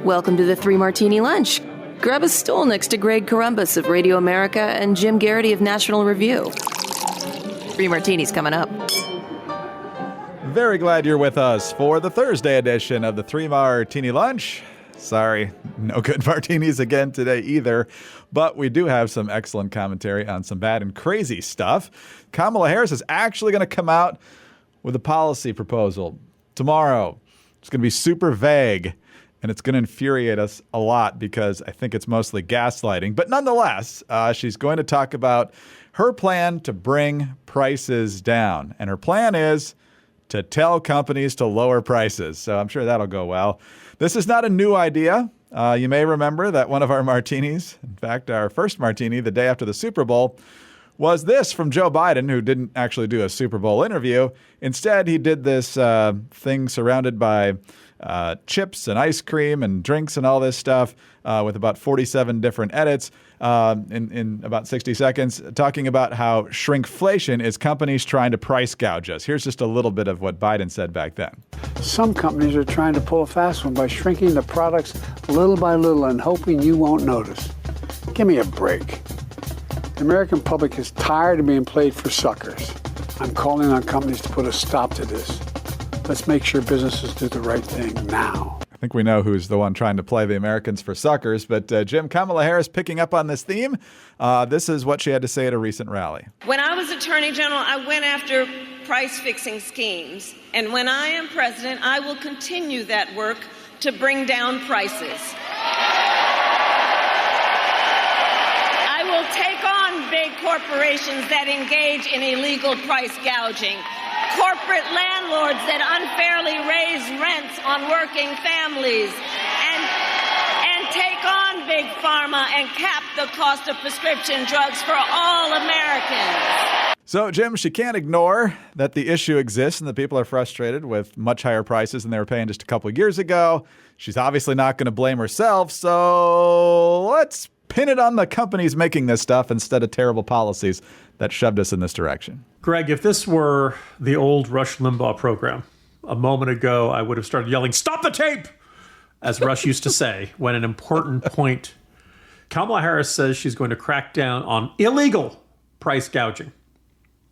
Welcome to the Three Martini Lunch. Grab a stool next to Greg Columbus of Radio America and Jim Garrity of National Review. Three Martinis coming up. Very glad you're with us for the Thursday edition of the Three Martini Lunch. Sorry, no good martinis again today either, but we do have some excellent commentary on some bad and crazy stuff. Kamala Harris is actually going to come out with a policy proposal tomorrow. It's going to be super vague, and it's going to infuriate us a lot because I think it's mostly gaslighting. But nonetheless, she's going to talk about her plan to bring prices down. And her plan is to tell companies to lower prices. So I'm sure that'll go well. This is not a new idea. You may remember that one of our martinis, in fact, our first martini the day after the Super Bowl, was this from Joe Biden, who didn't actually do a Super Bowl interview. Instead, he did this thing surrounded by chips and ice cream and drinks and all this stuff with about 47 different edits in about 60 seconds, talking about how shrinkflation is companies trying to price gouge us. Here's just a little bit of what Biden said back then. Some companies are trying to pull a fast one by shrinking the products little by little and hoping you won't notice. Give me a break. The American public is tired of being played for suckers. I'm calling on companies to put a stop to this. Let's make sure businesses do the right thing now. I think we know who's the one trying to play the Americans for suckers, but Jim, Kamala Harris picking up on this theme. This is what she had to say at a recent rally. When I was Attorney General, I went after price-fixing schemes. And when I am president, I will continue that work to bring down prices. I will take on big corporations that engage in illegal price gouging. Corporate landlords that unfairly raise rents on working families and take on big pharma and cap the cost of prescription drugs for all Americans. So, Jim, she can't ignore that the issue exists and that people are frustrated with much higher prices than they were paying just a couple of years ago. She's obviously not going to blame herself, so let's pin it on the companies making this stuff instead of terrible policies that shoved us in this direction. Greg, if this were the old Rush Limbaugh program, a moment ago I would have started yelling, "Stop the tape!" as Rush used to say when an important point. Kamala Harris says she's going to crack down on illegal price gouging.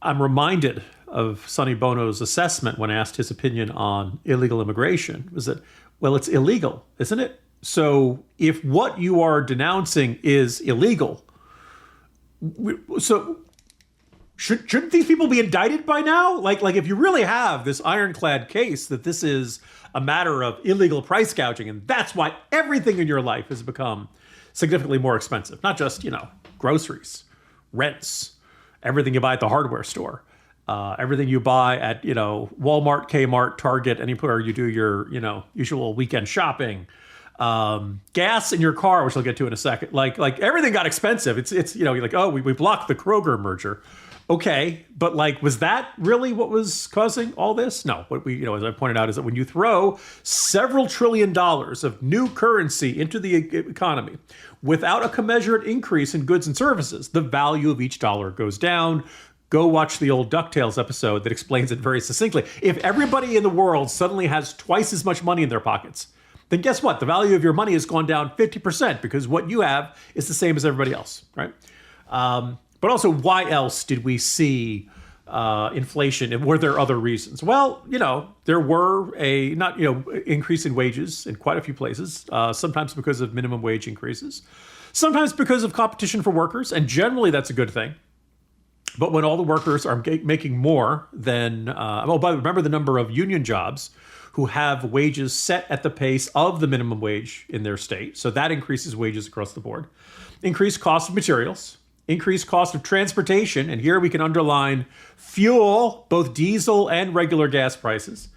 I'm reminded of Sonny Bono's assessment when asked his opinion on illegal immigration, was that, well, it's illegal, isn't it? So if what you are denouncing is illegal, so shouldn't these people be indicted by now? Like if you really have this ironclad case that this is a matter of illegal price gouging, and that's why everything in your life has become significantly more expensive, not just, groceries, rents, everything you buy at the hardware store, everything you buy at, Walmart, Kmart, Target, anywhere you do your, usual weekend shopping, gas in your car, which I'll get to in a second. Like everything got expensive. It's you're like, oh, we blocked the Kroger merger. Okay, but was that really what was causing all this? No, what we, as I pointed out, is that when you throw several $1 trillion of new currency into the economy without a commensurate increase in goods and services, the value of each dollar goes down. Go watch the old DuckTales episode that explains it very succinctly. If everybody in the world suddenly has twice as much money in their pockets, then guess what? The value of your money has gone down 50% because what you have is the same as everybody else, right? But also, why else did we see inflation, and were there other reasons? Well, there were increase in wages in quite a few places, sometimes because of minimum wage increases, sometimes because of competition for workers, and generally that's a good thing. But when all the workers are making more than, remember the number of union jobs who have wages set at the pace of the minimum wage in their state. So that increases wages across the board. Increased cost of materials, increased cost of transportation, and here we can underline fuel, both diesel and regular gas prices.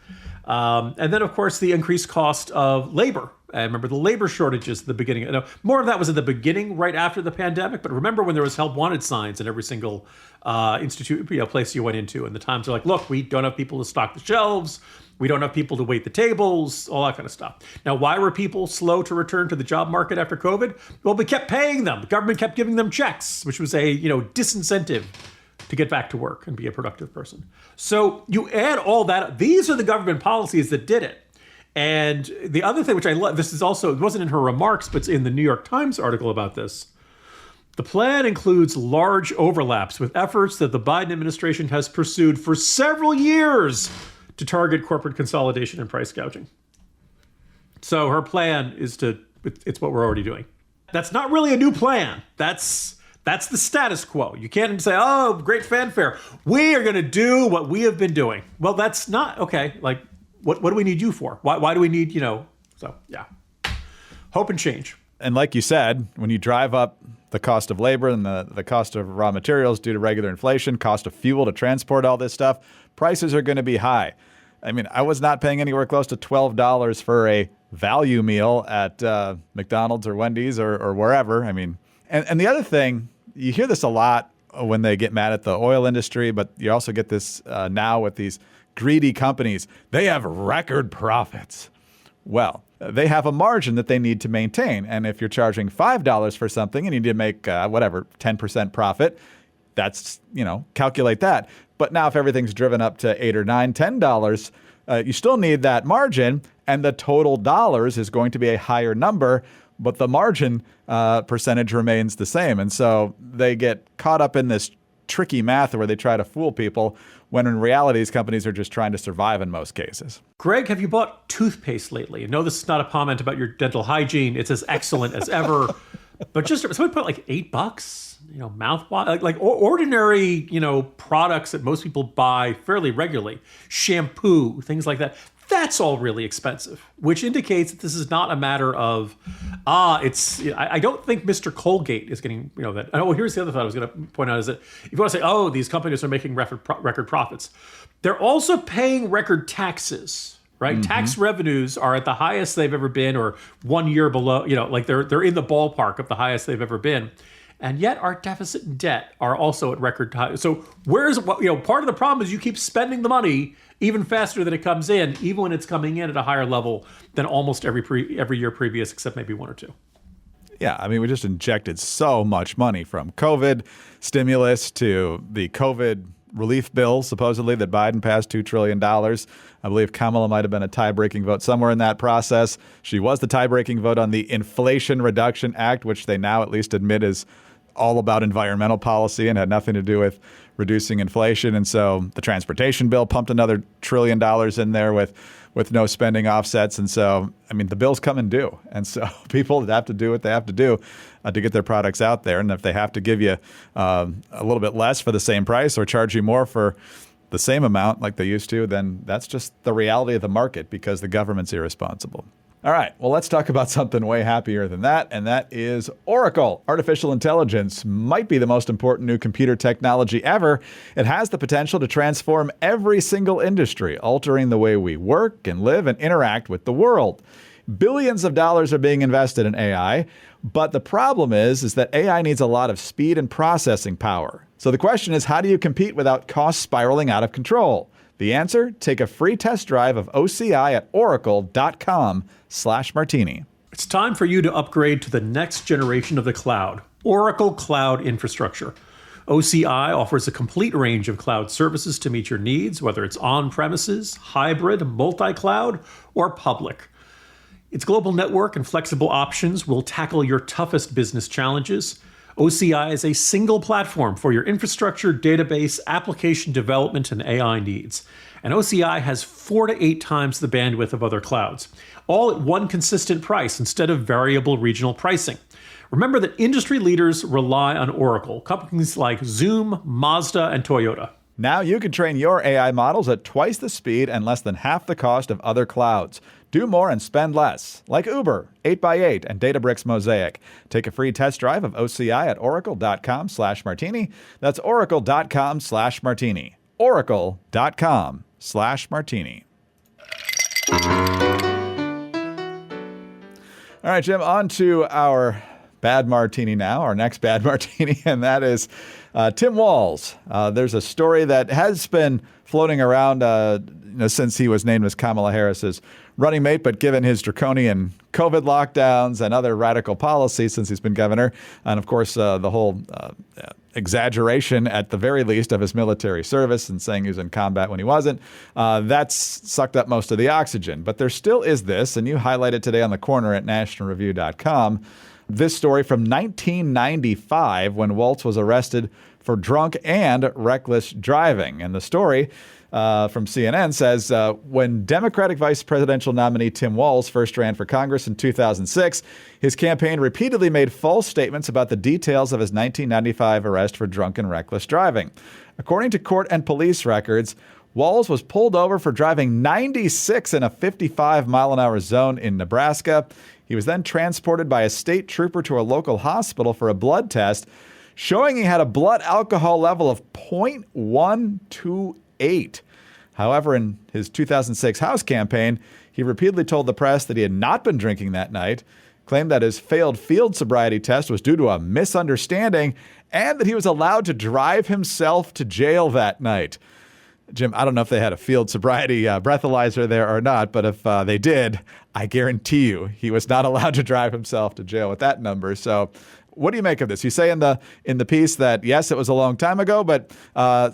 And then, of course, the increased cost of labor. I remember the labor shortages at the beginning. More of that was at the beginning, right after the pandemic. But remember when there was help wanted signs in every single place you went into, and the Times are like, look, we don't have people to stock the shelves. We don't have people to wait the tables, all that kind of stuff. Now, why were people slow to return to the job market after COVID? Well, we kept paying them. The government kept giving them checks, which was a disincentive to get back to work and be a productive person. So you add all that. These are the government policies that did it. And the other thing, which I love, this is also, it wasn't in her remarks, but it's in the New York Times article about this. The plan includes large overlaps with efforts that the Biden administration has pursued for several years to target corporate consolidation and price gouging. So her plan is it's what we're already doing. That's not really a new plan. That's the status quo. You can't say, oh, great fanfare. We are going to do what we have been doing. Well, that's not, okay, like, what do we need you for? Why do we need, so yeah. Hope and change. And like you said, when you drive up the cost of labor and the cost of raw materials due to regular inflation, cost of fuel to transport all this stuff, prices are going to be high. I mean, I was not paying anywhere close to $12 for a value meal at McDonald's or Wendy's or wherever. I mean, and the other thing, you hear this a lot when they get mad at the oil industry, but you also get this now with these greedy companies. They have record profits. Well, they have a margin that they need to maintain. And if you're charging $5 for something and you need to make 10% profit, that's, calculate that. But now if everything's driven up to $8 or $9, $10, you still need that margin, and the total dollars is going to be a higher number, but the margin percentage remains the same. And so they get caught up in this tricky math where they try to fool people when in reality, these companies are just trying to survive in most cases. Greg, have you bought toothpaste lately? No, this is not a comment about your dental hygiene. It's as excellent as ever. But just somebody put like $8, mouthwash, like ordinary, products that most people buy fairly regularly, shampoo, things like that. That's all really expensive, which indicates that this is not a matter of, I don't think Mr. Colgate is getting, that. Oh, well, here's the other thought I was going to point out is that if you want to say, oh, these companies are making record profits, they're also paying record taxes, right? Mm-hmm. Tax revenues are at the highest they've ever been, or 1 year below, like they're in the ballpark of the highest they've ever been. And yet our deficit and debt are also at record highs. So part of the problem is you keep spending the money even faster than it comes in, even when it's coming in at a higher level than almost every year previous, except maybe one or two. Yeah, I mean, we just injected so much money from COVID stimulus to the COVID relief bill, supposedly, that Biden passed $2 trillion. I believe Kamala might have been a tie-breaking vote somewhere in that process. She was the tie-breaking vote on the Inflation Reduction Act, which they now at least admit is all about environmental policy and had nothing to do with reducing inflation. And so the transportation bill pumped another $1 trillion in there with no spending offsets. And so, I mean, the bill's coming due. And so people have to do what they have to do to get their products out there. And if they have to give you a little bit less for the same price or charge you more for the same amount like they used to, then that's just the reality of the market because the government's irresponsible. All right, well, let's talk about something way happier than that, and that is Oracle. Artificial intelligence might be the most important new computer technology ever. It has the potential to transform every single industry, altering the way we work and live and interact with the world. Billions of dollars are being invested in AI, but the problem is that AI needs a lot of speed and processing power. So the question is, how do you compete without costs spiraling out of control? The answer? Take a free test drive of OCI at oracle.com/Martini. It's time for you to upgrade to the next generation of the cloud, Oracle Cloud Infrastructure. OCI offers a complete range of cloud services to meet your needs, whether it's on-premises, hybrid, multi-cloud, or public. Its global network and flexible options will tackle your toughest business challenges. OCI is a single platform for your infrastructure, database, application development, and AI needs. And OCI has 4 to 8 times the bandwidth of other clouds, all at one consistent price instead of variable regional pricing. Remember that industry leaders rely on Oracle, companies like Zoom, Mazda, and Toyota. Now you can train your AI models at twice the speed and less than half the cost of other clouds. Do more and spend less, like Uber, 8x8, and Databricks Mosaic. Take a free test drive of OCI at oracle.com/Martini. That's oracle.com/Martini. Oracle.com/Martini. All right, Jim, on to our bad martini now, our next bad martini, and that is Tim Walz. There's a story that has been floating around since he was named as Kamala Harris's running mate, but given his draconian COVID lockdowns and other radical policies since he's been governor, and of course the whole exaggeration, at the very least, of his military service and saying he was in combat when he wasn't. That's sucked up most of the oxygen. But there still is this, and you highlighted today on the corner at nationalreview.com, this story from 1995 when Walz was arrested for drunk and reckless driving. And the story from CNN says, when Democratic vice presidential nominee Tim Walz first ran for Congress in 2006, his campaign repeatedly made false statements about the details of his 1995 arrest for drunk and reckless driving. According to court and police records, Walz was pulled over for driving 96 in a 55-mile-an-hour zone in Nebraska. He was then transported by a state trooper to a local hospital for a blood test, showing he had a blood alcohol level of 0.128. However, in his 2006 House campaign, he repeatedly told the press that he had not been drinking that night, claimed that his failed field sobriety test was due to a misunderstanding, and that he was allowed to drive himself to jail that night. Jim, I don't know if they had a field sobriety breathalyzer there or not, but if they did, I guarantee you he was not allowed to drive himself to jail with that number. So what do you make of this? You say in the piece that, yes, it was a long time ago, but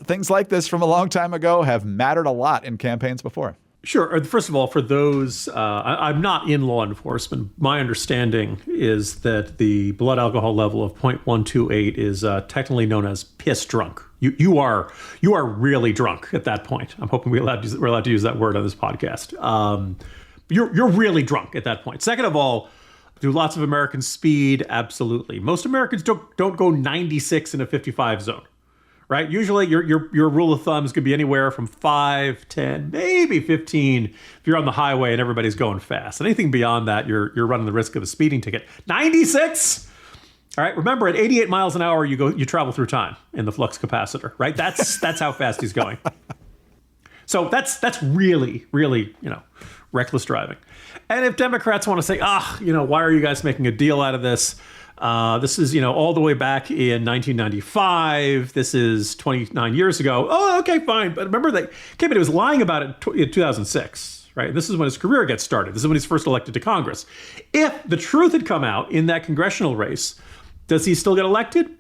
things like this from a long time ago have mattered a lot in campaigns before. Sure. First of all, for those, I'm not in law enforcement. My understanding is that the blood alcohol level of 0.128 is technically known as piss drunk. You are really drunk at that point. I'm hoping we're allowed to use that word on this podcast. You're really drunk at that point. Second of all, do lots of Americans speed? Absolutely. Most Americans don't go 96 in a 55 zone. Right? Usually your rule of thumb is going to be anywhere from 5, 10, maybe 15 if you're on the highway and everybody's going fast. Anything beyond that, you're running the risk of a speeding ticket. 96? All right. Remember, at 88 miles an hour, you travel through time in the flux capacitor, right? That's how fast he's going. So that's really, really, reckless driving. And if Democrats want to say, why are you guys making a deal out of this? This is, all the way back in 1995. This is 29 years ago. Oh, okay, fine. But remember that he was lying about it in 2006, right? This is when his career gets started. This is when he's first elected to Congress. If the truth had come out in that congressional race, does he still get elected?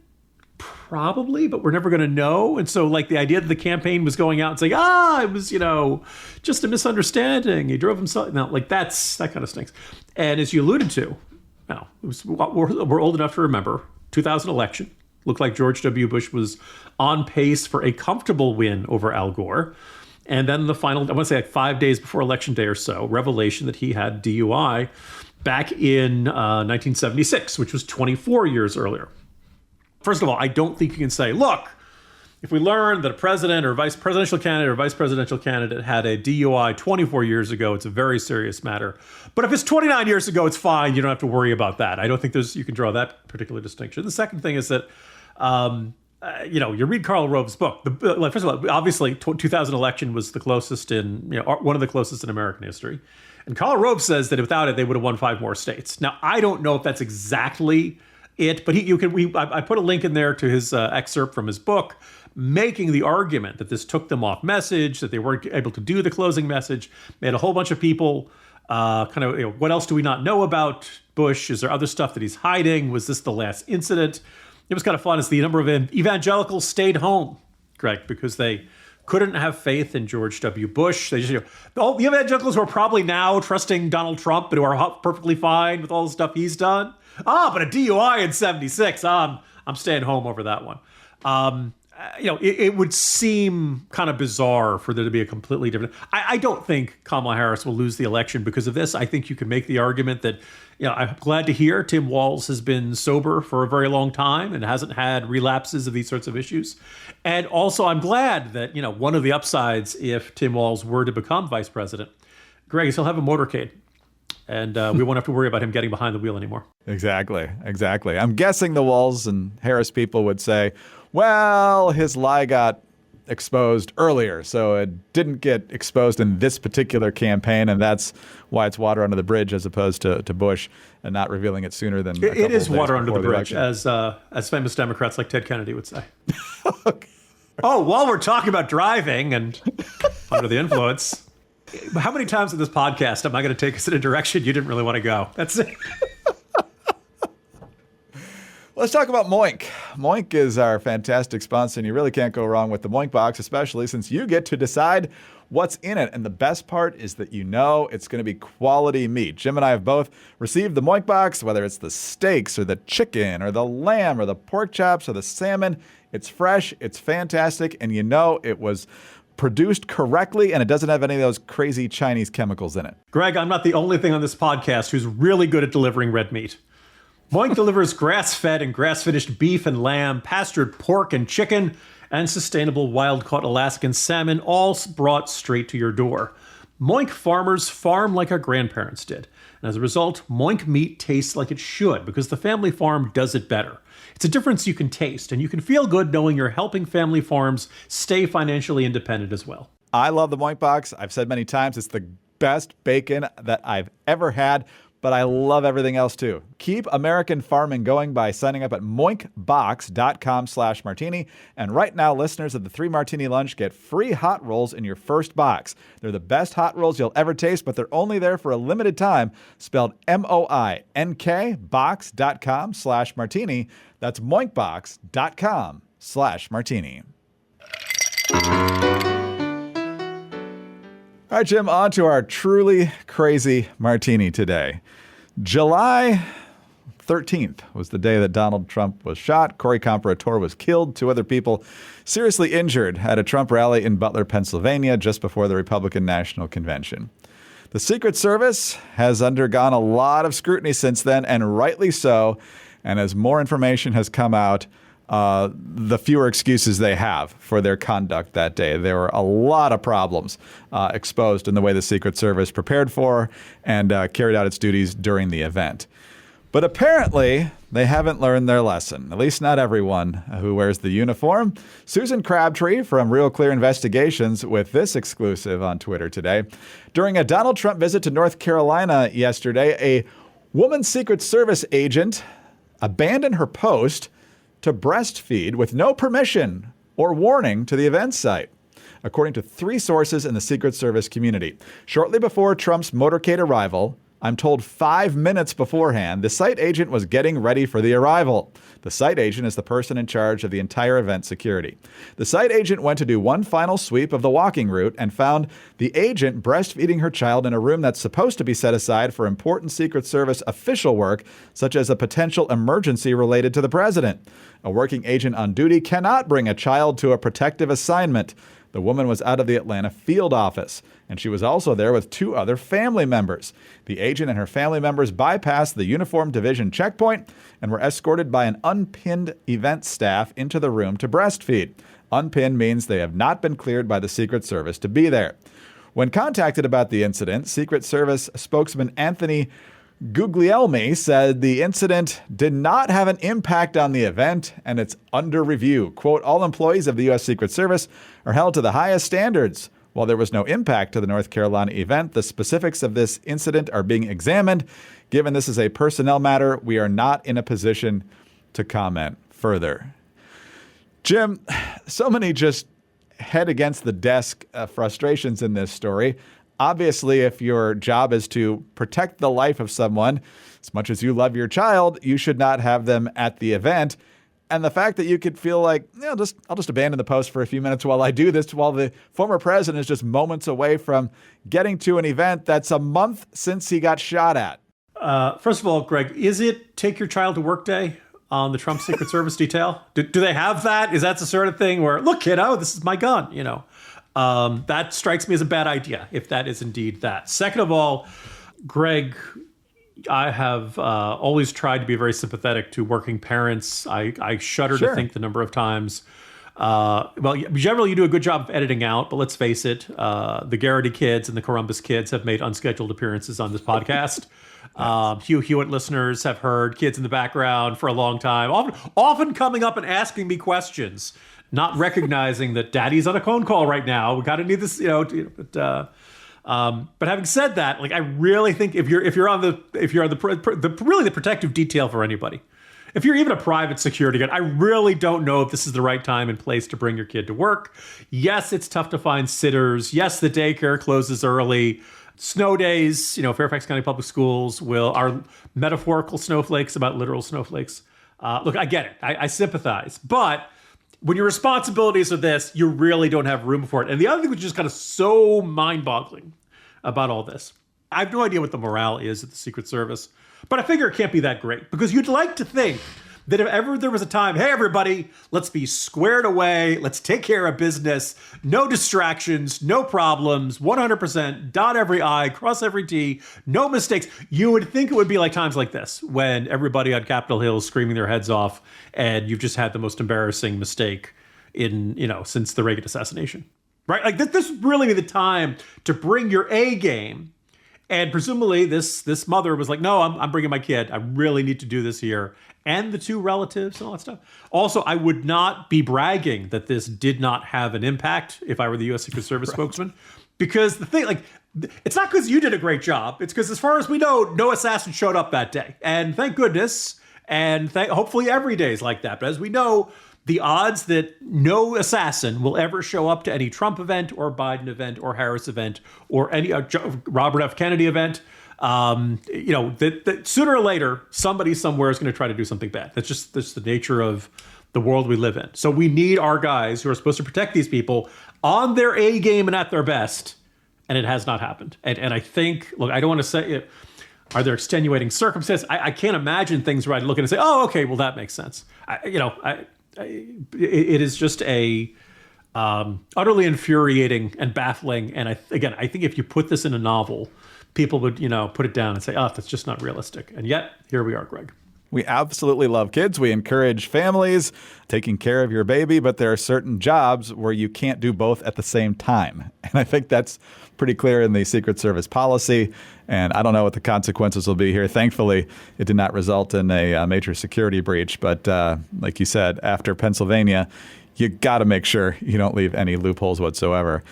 Probably, but we're never going to know. And so, the idea that the campaign was going out and saying, it was, just a misunderstanding. He drove himself. No, that kind of stinks. And as you alluded to, now, we're old enough to remember 2000 election. Looked like George W. Bush was on pace for a comfortable win over Al Gore. And then the final, I want to say 5 days before Election Day or so, revelation that he had DUI back in 1976, which was 24 years earlier. First of all, I don't think you can say, look, if we learn that a president or vice presidential candidate had a DUI 24 years ago, it's a very serious matter. But if it's 29 years ago, it's fine. You don't have to worry about that. I don't think you can draw that particular distinction. The second thing is that, you read Karl Rove's book. First of all, obviously, 2000 election was the closest one of the closest in American history. And Karl Rove says that without it, they would have won 5 more states. Now, I don't know if that's exactly it, but I put a link in there to his excerpt from his book, making the argument that this took them off message, that they weren't able to do the closing message, made a whole bunch of people what else do we not know about Bush? Is there other stuff that he's hiding? Was this the last incident? It was kind of fun as the number of evangelicals stayed home, Greg, because they couldn't have faith in George W. Bush. They just, all the evangelicals who are probably now trusting Donald Trump, but who are perfectly fine with all the stuff he's done. But a DUI in 76, I'm staying home over that one. It would seem kind of bizarre for there to be a completely different. I don't think Kamala Harris will lose the election because of this. I think you can make the argument that, I'm glad to hear Tim Walz has been sober for a very long time and hasn't had relapses of these sorts of issues. And also, I'm glad that, one of the upsides, if Tim Walz were to become vice president, Greg, is he'll have a motorcade. And we won't have to worry about him getting behind the wheel anymore. Exactly. I'm guessing the Walz and Harris people would say, well, his lie got exposed earlier, so it didn't get exposed in this particular campaign, and that's why it's water under the bridge as opposed to Bush and not revealing it sooner than a it is water under the bridge, election. as famous Democrats like Ted Kennedy would say. Okay. Oh, while we're talking about driving and under the influence, how many times in this podcast am I going to take us in a direction you didn't really want to go? That's it. Let's talk about Moink. Moink is our fantastic sponsor, and you really can't go wrong with the Moink box, especially since you get to decide what's in it. And the best part is that you know it's going to be quality meat. Jim and I have both received the Moink box, whether it's the steaks or the chicken or the lamb or the pork chops or the salmon. It's fresh, it's fantastic, and you know it was produced correctly, and it doesn't have any of those crazy Chinese chemicals in it. Greg, I'm not the only thing on this podcast who's really good at delivering red meat. Moink delivers grass-fed and grass-finished beef and lamb, pastured pork and chicken, and sustainable wild-caught Alaskan salmon, all brought straight to your door. Moink farmers farm like our grandparents did. And as a result, Moink meat tastes like it should because the family farm does it better. It's a difference you can taste, and you can feel good knowing you're helping family farms stay financially independent as well. I love the Moink box. I've said many times it's the best bacon that I've ever had, but I love everything else too. Keep American farming going by signing up at moinkbox.com/martini. And right now, listeners of the 3 Martini Lunch get free hot rolls in your first box. They're the best hot rolls you'll ever taste, but they're only there for a limited time. Spelled MOINK box.com/martini. That's moinkbox.com/martini. All right, Jim, on to our truly crazy martini today. July 13th was the day that Donald Trump was shot. Corey Comparator was killed. 2 other people seriously injured at a Trump rally in Butler, Pennsylvania, just before the Republican National Convention. The Secret Service has undergone a lot of scrutiny since then, and rightly so. And as more information has come out, the fewer excuses they have for their conduct that day. There were a lot of problems exposed in the way the Secret Service prepared for and carried out its duties during the event. But apparently, they haven't learned their lesson, at least not everyone who wears the uniform. Susan Crabtree from Real Clear Investigations with this exclusive on Twitter today. During a Donald Trump visit to North Carolina yesterday, a woman Secret Service agent abandoned her post to breastfeed with no permission or warning to the event site, according to 3 sources in the Secret Service community. Shortly before Trump's motorcade arrival, I'm told 5 minutes beforehand, the site agent was getting ready for the arrival. The site agent is the person in charge of the entire event security. The site agent went to do one final sweep of the walking route and found the agent breastfeeding her child in a room that's supposed to be set aside for important Secret Service official work, such as a potential emergency related to the president. A working agent on duty cannot bring a child to a protective assignment. The woman was out of the Atlanta field office, and she was also there with 2 other family members. The agent and her family members bypassed the uniform division checkpoint and were escorted by an unpinned event staff into the room to breastfeed. Unpinned means they have not been cleared by the Secret Service to be there. When contacted about the incident, Secret Service spokesman Anthony Guglielmi said the incident did not have an impact on the event and it's under review. Quote, all employees of the U.S. Secret Service are held to the highest standards. While there was no impact to the North Carolina event, the specifics of this incident are being examined. Given this is a personnel matter, we are not in a position to comment further. Jim, so many just head against the desk frustrations in this story. Obviously, if your job is to protect the life of someone, as much as you love your child, you should not have them at the event. And the fact that you could feel like, I'll just abandon the post for a few minutes while I do this, while the former president is just moments away from getting to an event that's a month since he got shot at. First of all, Greg, is it take your child to work day on the Trump Secret Service detail? Do they have that? Is that the sort of thing where, look, kiddo, this is my gun, That strikes me as a bad idea, if that is indeed that. Second of all, Greg, I have always tried to be very sympathetic to working parents. I shudder to think the number of times. Generally, you do a good job of editing out, but let's face it, the Garrity kids and the Columbus kids have made unscheduled appearances on this podcast. Hugh Hewitt listeners have heard kids in the background for a long time, often coming up and asking me questions, not recognizing that daddy's on a phone call right now. We got to need this, But having said that, I really think if you're on the really the protective detail for anybody, if you're even a private security guard, I really don't know if this is the right time and place to bring your kid to work. Yes, it's tough to find sitters. Yes, the daycare closes early. Snow days, Fairfax County Public Schools are metaphorical snowflakes about literal snowflakes. Look, I get it. I sympathize. But when your responsibilities are this, you really don't have room for it. And the other thing which is kind of so mind-boggling about all this, I have no idea what the morale is at the Secret Service, but I figure it can't be that great, because you'd like to think that if ever there was a time, hey, everybody, let's be squared away, let's take care of business, no distractions, no problems, 100%, dot every I, cross every T, no mistakes. You would think it would be like times like this, when everybody on Capitol Hill is screaming their heads off, and you've just had the most embarrassing mistake in, since the Reagan assassination, right? Like this would really be the time to bring your A game. And presumably this mother was like, no, I'm bringing my kid. I really need to do this here. And the two relatives and all that stuff. Also, I would not be bragging that this did not have an impact if I were the U.S. Secret Service spokesman. Because the thing, it's not because you did a great job. It's because as far as we know, no assassin showed up that day. And thank goodness. And hopefully every day is like that. But as we know, the odds that no assassin will ever show up to any Trump event or Biden event or Harris event or any Robert F. Kennedy event, that sooner or later, somebody somewhere is going to try to do something bad. That's the nature of the world we live in. So we need our guys who are supposed to protect these people on their A game and at their best. And it has not happened. And I think, look, I don't want to say it. Are there extenuating circumstances? I can't imagine things where I'd look at it and say, oh, okay, well, that makes sense. It is just a utterly infuriating and baffling. And I think if you put this in a novel, people would, put it down and say, oh, that's just not realistic. And yet, here we are, Greg. We absolutely love kids. We encourage families taking care of your baby, but there are certain jobs where you can't do both at the same time. And I think that's pretty clear in the Secret Service policy. And I don't know what the consequences will be here. Thankfully, it did not result in a major security breach. But like you said, after Pennsylvania, you got to make sure you don't leave any loopholes whatsoever.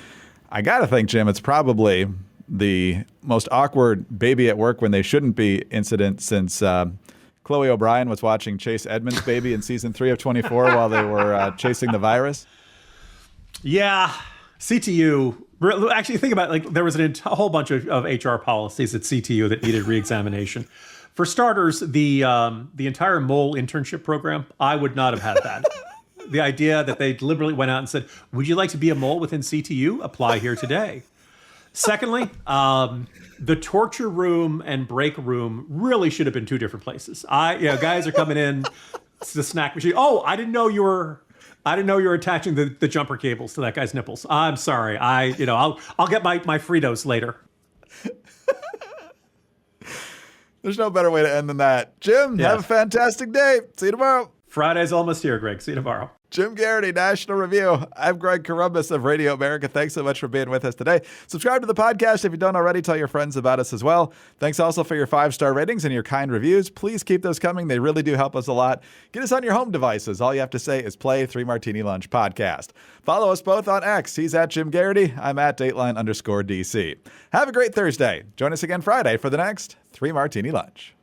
I got to think, Jim, it's probably the most awkward baby at work when they shouldn't be incident since Chloe O'Brien was watching Chase Edmonds' baby in season 3 of 24 while they were chasing the virus. Yeah, CTU. Actually, think about it, there was a whole bunch of HR policies at CTU that needed reexamination. For starters, the entire mole internship program, I would not have had that. The idea that they deliberately went out and said, would you like to be a mole within CTU? Apply here today. Secondly, the torture room and break room really should have been two different places. Guys are coming in to the snack machine. Oh, I didn't know you were attaching the jumper cables to that guy's nipples. I'm sorry. I'll get my Fritos later. There's no better way to end than that. Jim, Have a fantastic day. See you tomorrow. Friday's almost here, Greg. See you tomorrow. Jim Garrity, National Review. I'm Greg Corombos of Radio America. Thanks so much for being with us today. Subscribe to the podcast if you don't already. Tell your friends about us as well. Thanks also for your 5-star ratings and your kind reviews. Please keep those coming. They really do help us a lot. Get us on your home devices. All you have to say is play 3 Martini Lunch Podcast. Follow us both on X. He's at Jim Garrity. I'm at Dateline_DC. Have a great Thursday. Join us again Friday for the next 3 Martini Lunch.